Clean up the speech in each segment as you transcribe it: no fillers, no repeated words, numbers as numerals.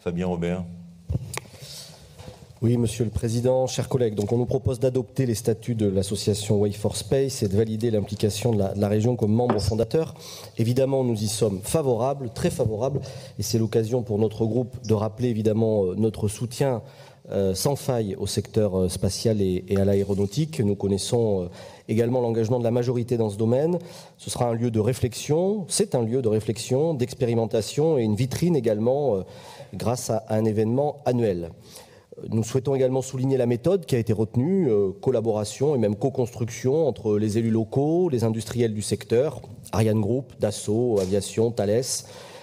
Fabien Robert. Oui, Monsieur le Président, chers collègues, donc on nous propose d'adopter les statuts de l'association Way for Space et de valider l'implication de la région comme membre fondateur. Évidemment, nous y sommes favorables, très favorables, et c'est l'occasion pour notre groupe de rappeler évidemment notre soutien sans faille au secteur spatial et à l'aéronautique. Nous connaissons également l'engagement de la majorité dans ce domaine. Ce sera un lieu de réflexion, c'est un lieu de réflexion, d'expérimentation et une vitrine également grâce à un événement annuel. Nous souhaitons également souligner la méthode qui a été retenue, collaboration et même co-construction entre les élus locaux, les industriels du secteur, Ariane Group, Dassault, Aviation, Thales.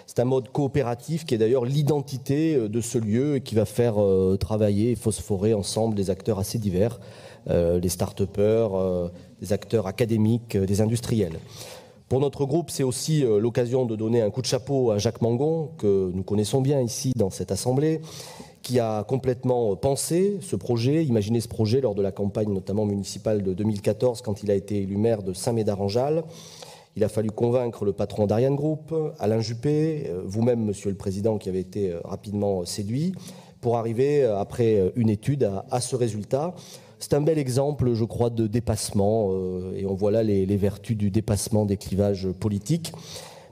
C'est un mode coopératif qui est d'ailleurs l'identité de ce lieu et qui va faire travailler et phosphorer ensemble des acteurs assez divers, des start-upers, des acteurs académiques, des industriels. Pour notre groupe, c'est aussi l'occasion de donner un coup de chapeau à Jacques Mangon, que nous connaissons bien ici dans cette assemblée, qui a complètement pensé ce projet, imaginé ce projet lors de la campagne notamment municipale de 2014 quand il a été élu maire de Saint-Médard-en-Jalles. Il a fallu convaincre le patron d'Ariane Group, Alain Juppé, vous-même, Monsieur le Président, qui avez été rapidement séduit, pour arriver, après une étude, à ce résultat. C'est un bel exemple, je crois, de dépassement, et on voit là les vertus du dépassement des clivages politiques.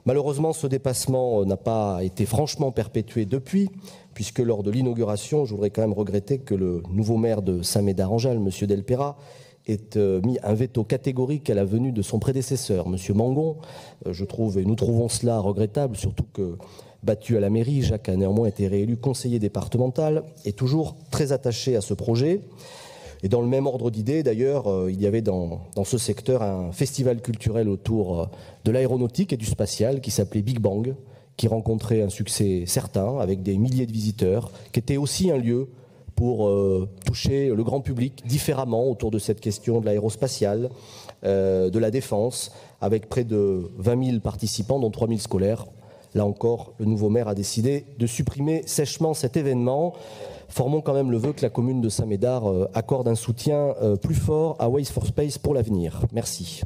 Malheureusement, ce dépassement n'a pas été franchement perpétué depuis, puisque lors de l'inauguration, je voudrais quand même regretter que le nouveau maire de Saint-Médard-en-Jalles, M. Delpera, ait mis un veto catégorique à la venue de son prédécesseur, M. Mangon. Je trouve, et nous trouvons cela regrettable, surtout que, battu à la mairie, Jacques a néanmoins été réélu conseiller départemental et toujours très attaché à ce projet. Et dans le même ordre d'idées, d'ailleurs, il y avait dans ce secteur un festival culturel autour de l'aéronautique et du spatial qui s'appelait Big Bang, qui rencontrait un succès certain avec des milliers de visiteurs, qui était aussi un lieu pour toucher le grand public différemment autour de cette question de l'aérospatiale, de la défense, avec près de 20 000 participants, dont 3 000 scolaires. Là encore, le nouveau maire a décidé de supprimer sèchement cet événement. Formons quand même le vœu que la commune de Saint-Médard accorde un soutien plus fort à Way for Space pour l'avenir. Merci.